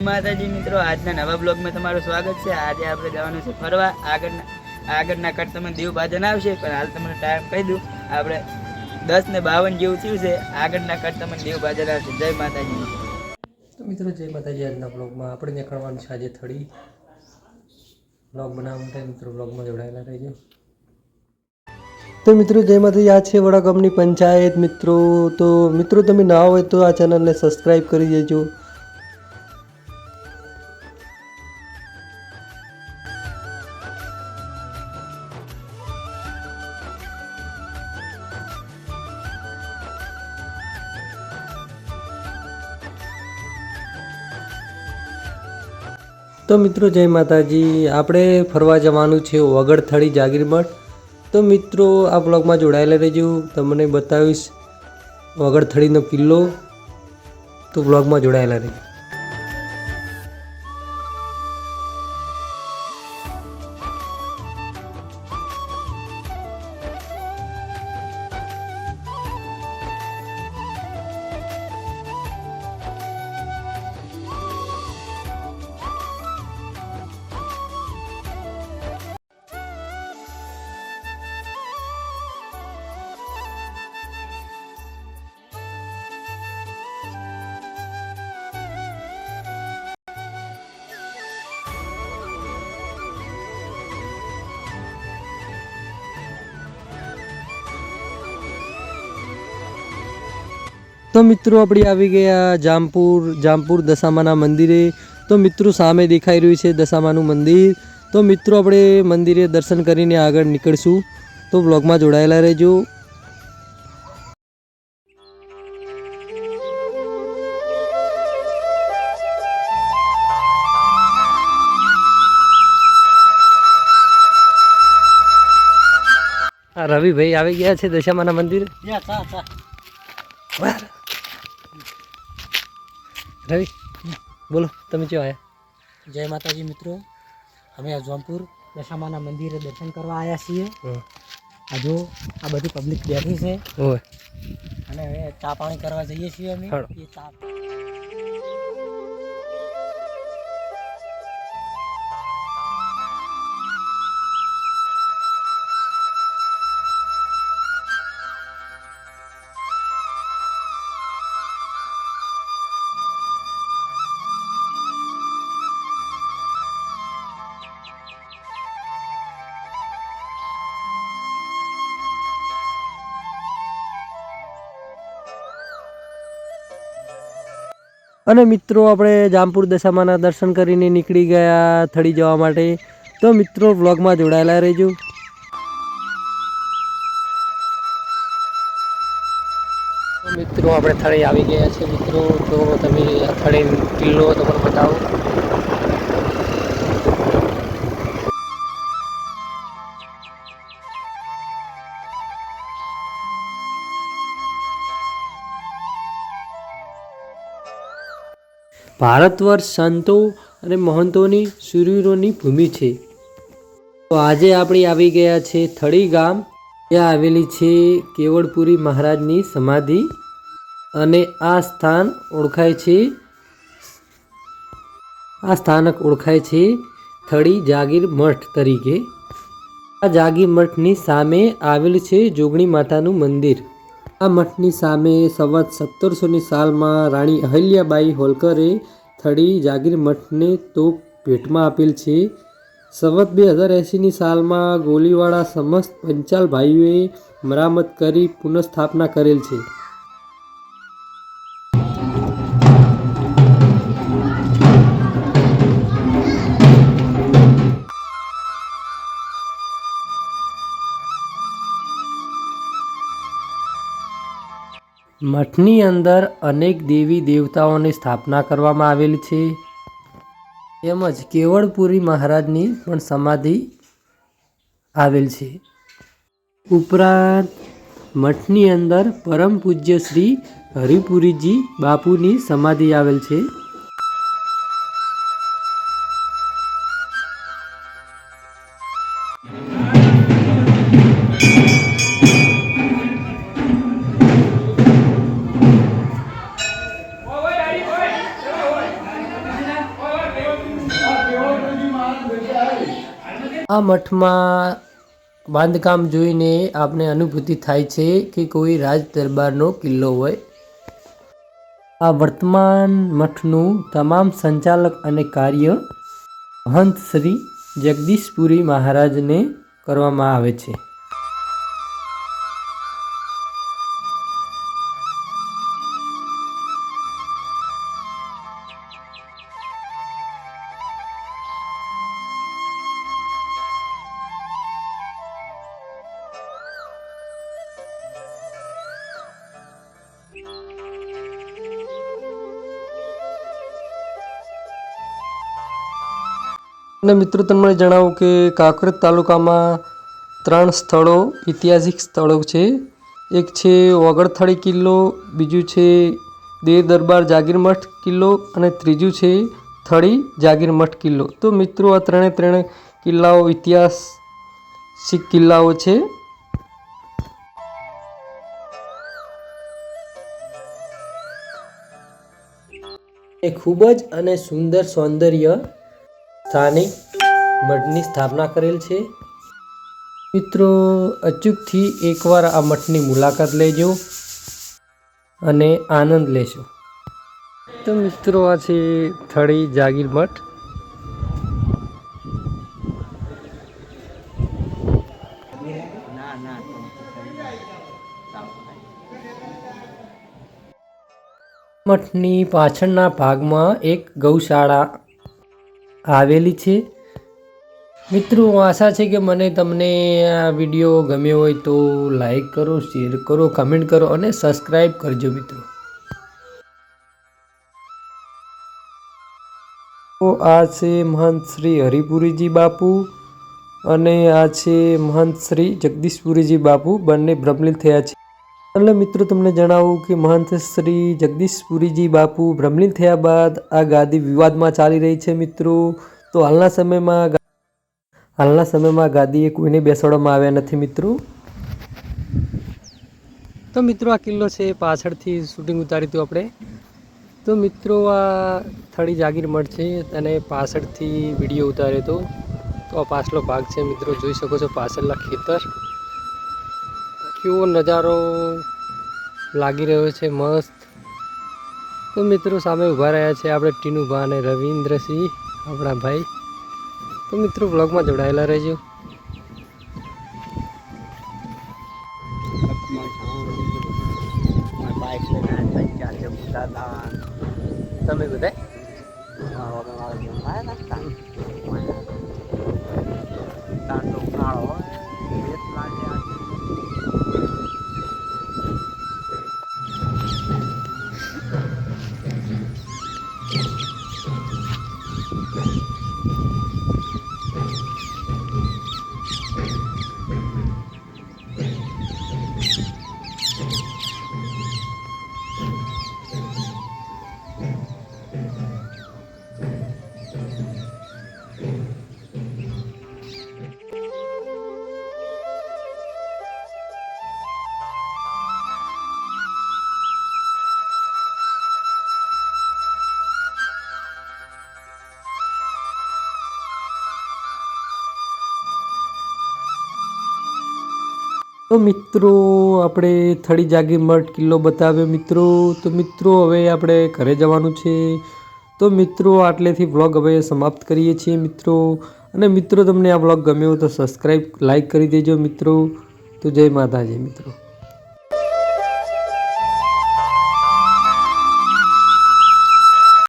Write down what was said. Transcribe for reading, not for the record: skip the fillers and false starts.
માતાજી મિત્રો, આજના નવા બ્લોગમાં તમારું સ્વાગત છે। આજે આપણે જવાનું છે ફરવા। આગળના કટ તમને દીવ ભાજન આવશે, પણ હાલ તમને ટાઈમ કહી દઉં, આપણે 10:52 જેવું થયું છે। આગળના કટ તમને દીવ ભાજન આવશે। જય માતાજી। તો મિત્રો જય માતાજી। આજના બ્લોગમાં આપણે નીકળવાનું છે આજે થડી બ્લોગ બનાવવા માટે। મિત્રો બ્લોગમાં જોડાયેલા રહેજો। તો મિત્રો જય માતાજી। આ છે વડા ગામની પંચાયત મિત્રો। તો મિત્રો તમે ના હોય તો આ ચેનલને સબસ્ક્રાઈબ કરી દેજો। તો મિત્રો જય માતાજી। આપણે ફરવા જવાનું છે વગડ થળી જાગીર મઠ। તો મિત્રો આ બ્લોગમાં જોડાયેલા રહેજો, તમને બતાવીશ વગડ થળીનો કિલ્લો। તો બ્લોગમાં જોડાયેલા રહેજો। તો મિત્રો આપણે આવી ગયા જામપુર દશામાના મંદિરે। તો મિત્રો સામે દેખાઈ રહ્યું છે દશામાનું મંદિર। તો મિત્રો આપણે મંદિરે દર્શન કરીને આગળ નીકળશું। તો બ્લોગમાં જોડાયેલા રહેજો। રવિભાઈ આવી ગયા છે દશામાના મંદિરે। રવિ બોલો, તમે ક્યાં આવ્યા? જય માતાજી મિત્રો, અમે આ જોમપુર દશામાના મંદિરે દર્શન કરવા આવ્યા છીએ। આ જો આ બધી પબ્લિક બેઠી છે અને હવે ચા પાણી કરવા જઈએ છીએ અમે। એ ચા અને મિત્રો આપણે જામપુર દશામાના દર્શન કરીને નીકળી ગયા થળી જવા માટે। તો મિત્રો વ્લોગમાં જોડાયેલા રહેજો। મિત્રો આપણે થળી આવી ગયા છે મિત્રો। તો તમે આ થળી કિલ્લો તમને બતાવો। ભારત વર્ષ સંતો અને મહંતોની શૂરવીરોની ભૂમિ છે। તો આજે આપણે આવી ગયા છે થળી ગામ। ત્યાં આવેલી છે કેવડપુરી મહારાજની સમાધિ અને આ સ્થાનક ઓળખાય છે થળી જાગીર મઠ તરીકે। આ જાગીર મઠની સામે આવેલું છે જોગણી માતાનું મંદિર। આ મઠની સામે સંવત 1700ની સાલમાં રાણી અહલ્યાબાઈ હોલકરે થળી જાગીર મઠને તોપ ભેટમાં આપેલ છે। સંવત 2080ની સાલમાં ગોલીવાળા સમસ્ત પંચાલ ભાઈઓએ મરામત કરી પુનઃસ્થાપના કરેલ છે। મઠની અંદર અનેક દેવી દેવતાઓની સ્થાપના કરવામાં આવેલી છે, તેમજ કેવડપુરી મહારાજની પણ સમાધિ આવેલ છે। ઉપરાંત મઠની અંદર પરમ પૂજ્ય શ્રી હરિપુરીજી બાપુની સમાધિ આવેલ છે। આ મઠમાં બાંધકામ જોઈને આપણે અનુભૂતિ થાય છે કે કોઈ રાજ દરબારનો કિલ્લો હોય. આ વર્તમાન મઠનું તમામ સંચાલક અને કાર્ય મહંત શ્રી જગદીશપુરી મહારાજને કરવામાં આવે છે. અને મિત્રો તમને જણાવું કે કાંકરેજ તાલુકામાં 3 સ્થળો ઐતિહાસિક સ્થળો છે. એક છે ઓગણથળી કિલ્લો, બીજું છે દેવ દરબાર જાગીર મઠ કિલ્લો અને ત્રીજું છે થળી જાગીર મઠ કિલ્લો. તો મિત્રો આ ત્રણે કિલ્લાઓ ઐતિહાસિક કિલ્લાઓ છે. એ ખૂબ જ અને સુંદર સૌંદર્ય સ્થાનિક મઠની સ્થાપના કરેલ છે. મિત્રો અચૂકથી એકવાર આ મઠની મુલાકાત લેજો અને આનંદ લેશો. તો મિત્રો આ છે થળી જાગીર મઠ. મઠની પાછળના ભાગમાં એક ગૌશાળા આવેલી છે. મિત્રો આશા છે કે તમને આ વિડીયો ગમ્યો હોય તો લાઈક કરો, શેર કરો, કમેન્ટ કરો અને સબસ્ક્રાઈબ કરજો મિત્રો. તો આ છે મહંત શ્રી હરિપુરીજી બાપુ અને આ છે મહંત શ્રી જગદીશપુરીજી બાપુ, બંને બ્રહ્મલીન થયા છે. એટલે મિત્રો તમને જણાવું કે મહંત શ્રી જગદીશપુરીજી બાપુ બ્રહ્મલીન થયા બાદ આ ગાદી વિવાદમાં ચાલી રહી છે મિત્રો. તો હાલના સમયમાં ગાદીએ કોઈને બેસાડવામાં આવ્યા નથી મિત્રો. તો મિત્રો આ કિલ્લો છે, પાછળથી શૂટિંગ ઉતાર્યું હતું આપણે. તો મિત્રો આ થળી જાગીર મઠ છે અને પાછળથી વિડીયો ઉતાર્યો હતો. તો આ પાછલો ભાગ છે મિત્રો, જોઈ શકો છો પાછળના ખેતર. કેવો નજારો લાગી રહ્યો છે, મસ્ત. તો મિત્રો સામે ઊભા રહ્યા છે આપણે ટીનુભા અને રવિન્દ્રસિંહ આપણા ભાઈ. તો મિત્રો બ્લોગમાં જોડાયેલા રહેજો. તમે બધા તો મિત્રો આપણે થળી જાગીર મઠ કિલ્લો બતાવ્યો મિત્રો. તો મિત્રો હવે આપણે ઘરે જવાનું છે. તો મિત્રો આટલેથી વ્લોગ હવે સમાપ્ત કરીએ છીએ મિત્રો. અને મિત્રો તમને આ વ્લોગ ગમ્યો તો સબસ્ક્રાઈબ, લાઈક કરી દેજો મિત્રો. તો જય માતાજી મિત્રો.